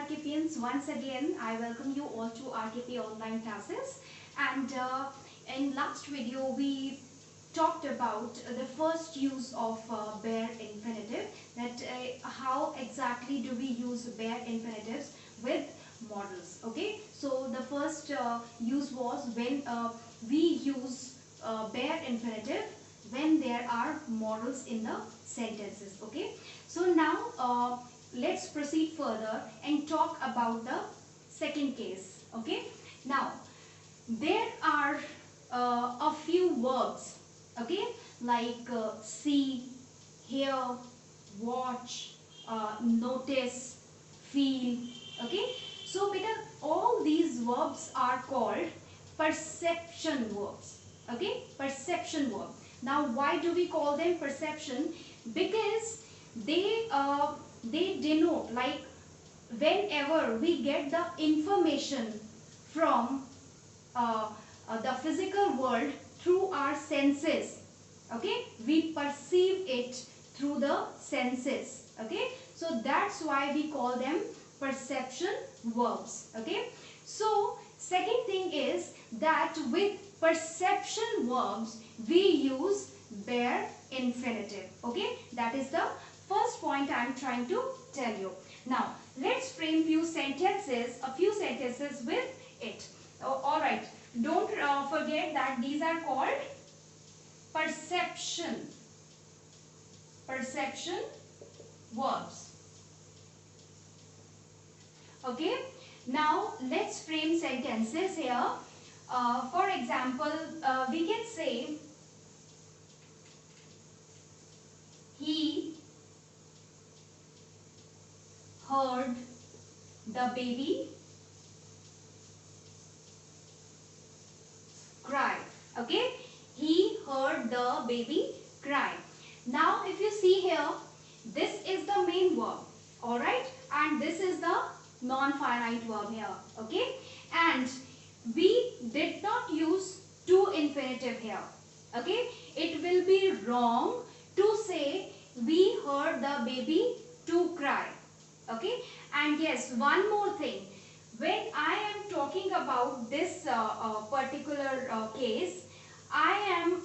RKPians, once again I welcome you all to RKP online classes. And in last video we talked about the first use of bare infinitive, that how exactly do we use bare infinitives with models. Okay, so the first use was when we use bare infinitive when there are models in the sentences. Okay, so now let's proceed further and talk about the second case. Okay, now there are a few verbs, okay, like see, hear, watch, notice, feel. Okay, so beta, all these verbs are called perception verbs. Okay, perception verb. Now why do we call them perception? Because they denote, like, whenever we get the information from the physical world through our senses. Okay, we perceive it through the senses. Okay, so that's why we call them perception verbs. Okay, so second thing is that with perception verbs we use bare infinitive. Okay, that is the first point I am trying to tell you. Now let's frame a few sentences with it. Oh, all right, don't forget that these are called perception verbs. Okay, now let's frame sentences here. For example, we can say he heard the baby cry. Okay, he heard the baby cry. Now if you see here, this is the main verb, alright, and this is the non-finite verb here. Okay, and we did not use to infinitive here. Okay, it will be wrong to say we heard the baby to cry. Okay, and yes, one more thing, when I am talking about this particular case, I am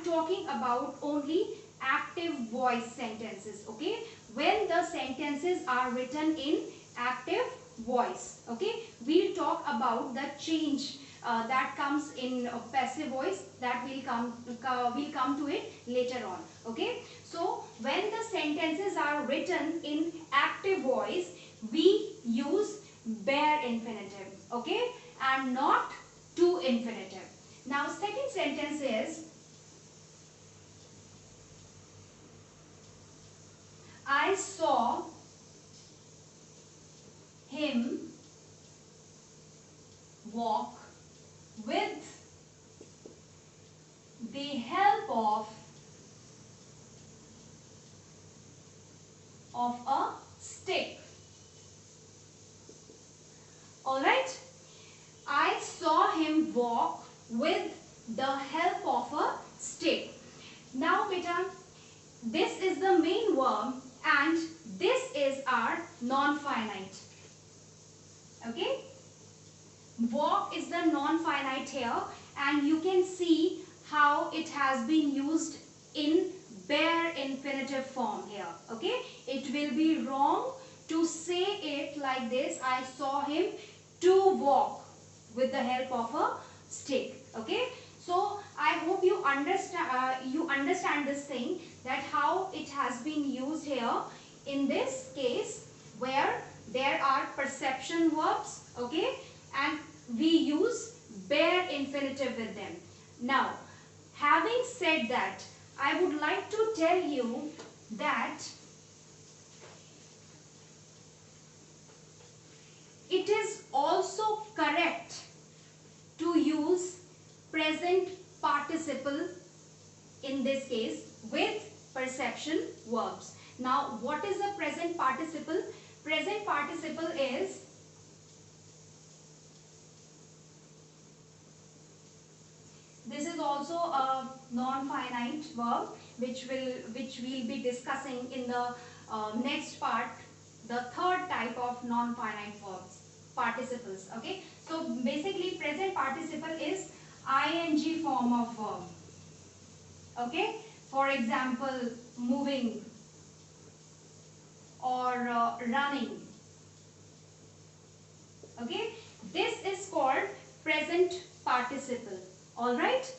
talking about only active voice sentences. Okay, when the sentences are written in active voice. Okay, we'll talk about the change that comes in passive voice, that we'll come to it later on. Okay, so when the sentences are written in active voice we use bare infinitive. Okay, and not to infinitive. Now second sentence is I saw him walk with the help of a stick. Alright, I saw him walk with the help of a stick. Now beta, this is the main verb and this is our non-finite. Okay, walk is the non-finite here, and you can see how it has been used in bare infinitive form here. Okay, it will be wrong to say it like this, I saw him to walk with the help of a stick. Okay, so I hope you understand this thing, that how it has been used here in this case where there are perception verbs. Okay, and we use bare infinitive with them. Now having said that, I would like to tell you that it is also correct to use present participle in this case with perception verbs. Now what is a present participle? Present participle is this is also a non-finite verb which we'll be discussing in the next part the third type of non-finite verbs, participles. Okay, so basically present participle is ing form of verb. Okay, for example, moving or running. Okay, this is called present participle. All right,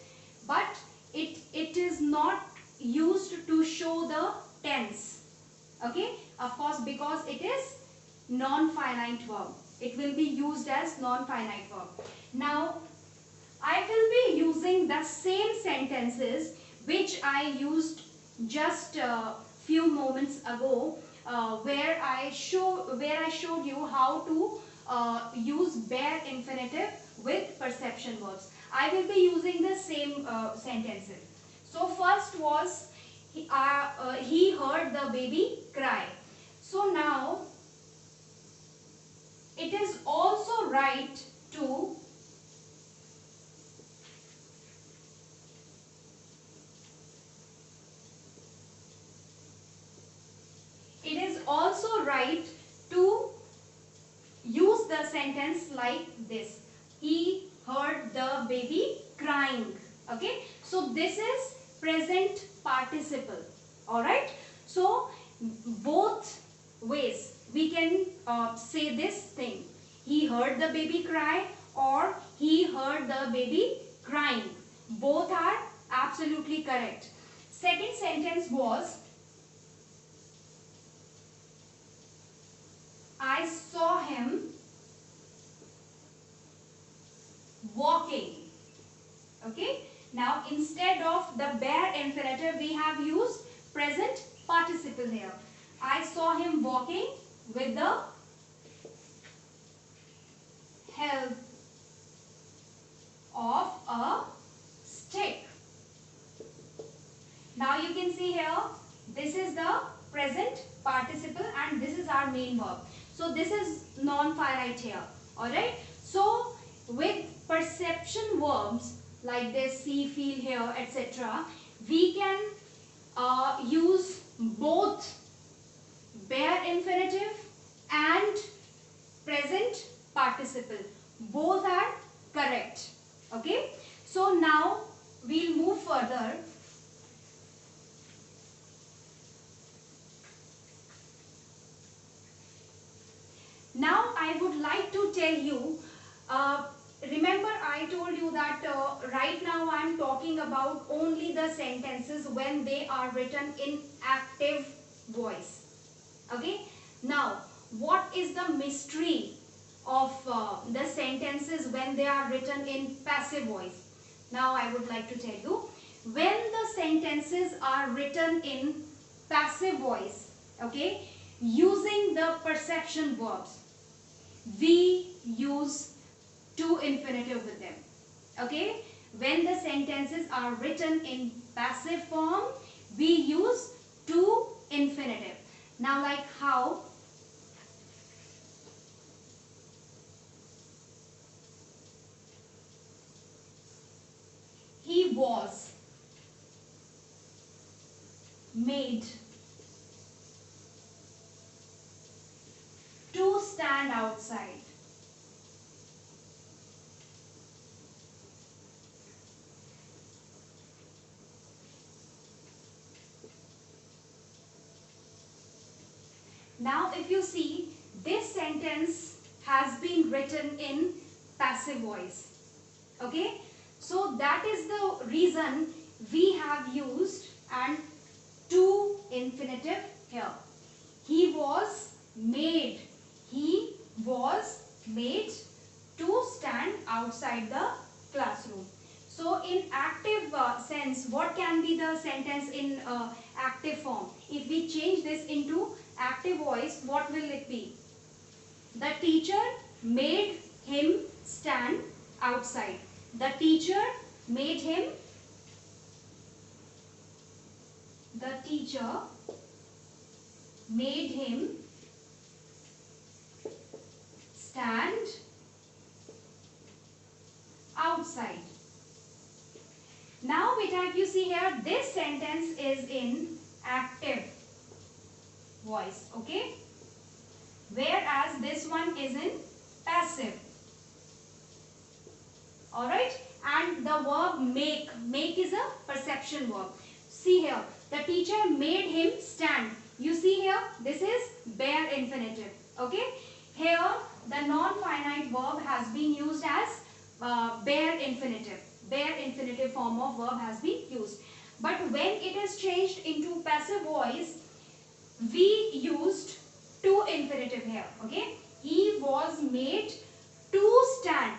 but it is not used to show the tense. Okay, of course, because it is non-finite verb, it will be used as non-finite verb. Now I will be using the same sentences which I used just a few moments ago, where I showed you how to use bare infinitive with perception verbs. I will be using the same sentences. So first was he heard the baby cry. So now it is also right to use the sentence like this. He heard the baby crying. Okay, so this is present participle. Alright, so both ways we can say this thing. He heard the baby cry or he heard the baby crying. Both are absolutely correct. Second sentence was I saw him walking. Okay, now instead of the bare infinitive we have used present participle here. I saw him walking with the help of a stick. Now you can see here, this is the present participle and this is our main verb. So this is non-finite here. Alright. So with perception verbs like this, see, feel, hear, etc., we can use both bare infinitive and present participle. Both are correct. Okay. So now we'll move further. Now I would like to tell you, remember I told you that right now I am talking about only the sentences when they are written in active voice. Okay. Now what is the mystery of the sentences when they are written in passive voice? Now I would like to tell you, when the sentences are written in passive voice, okay, using the perception verbs, we use to infinitive with them. Okay, when the sentences are written in passive form, we use to infinitive. Now like how? He was made to stand outside. Now if you see, this sentence has been written in passive voice. Okay, so that is the reason we have used and to infinitive here. He was made. He was made to stand outside the classroom. So in active sense, what can be the sentence in active form? If we change this into active voice, what will it be? The teacher made him stand outside. The teacher made him. The teacher made him stand outside. Now beta, if you see here, this sentence is in active voice. Okay. whereas this one is in passive. Alright, and the verb make is a perception verb. See here, the teacher made him stand. You see here, this is bare infinitive. Okay, here the non-finite verb has been used as bare infinitive. Bare infinitive form of verb has been used. But when it is changed into passive voice, we used to infinitive here. Okay, he was made to stand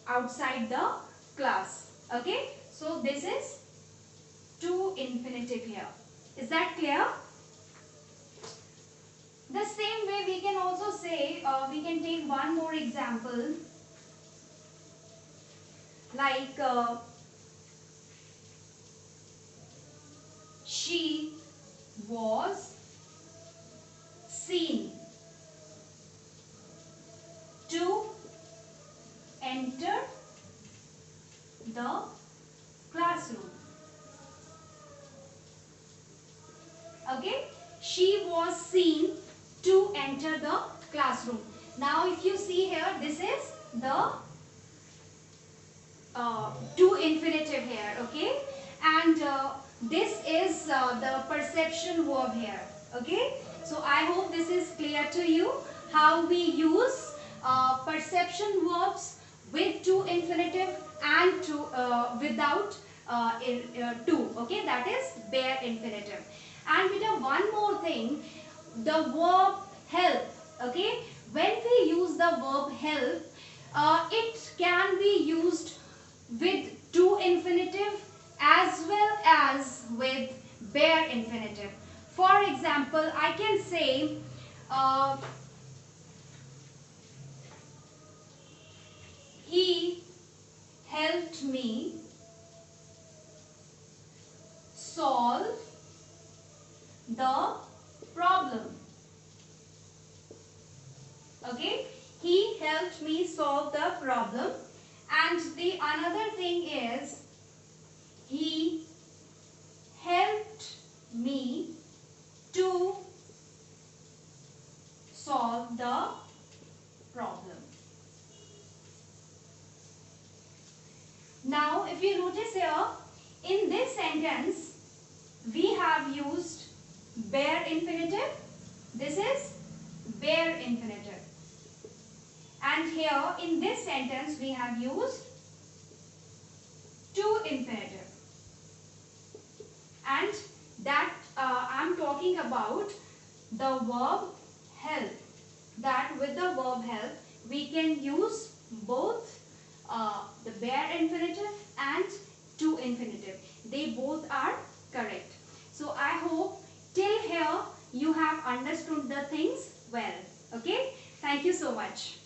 outside the class. Okay, so this is to infinitive here. Is that clear? The same way we can also say, we can take one more example, like she was seen to enter the classroom. Okay, she was seen to enter the classroom. Now if you see here, this is the to infinitive here. Okay, and this is the perception verb here. Okay, so I hope this is clear to you how we use perception verbs with to infinitive and to without to. Okay, that is bare infinitive. And with one more thing, the verb help. Okay, when we use the verb help, it can be used with to infinitive as well as with bare infinitive. For example, I can say he helped me solve the problem. Okay, he helped me solve the problem. And the another thing is, he helped me to solve the problem. Now if you notice here, in this sentence we have used bare infinitive. This is bare infinitive. And here in this sentence we have used to infinitive. And that I am talking about the verb help. That with the verb help we can use both the bare infinitive and to infinitive. They both are correct. So I hope till here you have understood the things well. Okay. Thank you so much.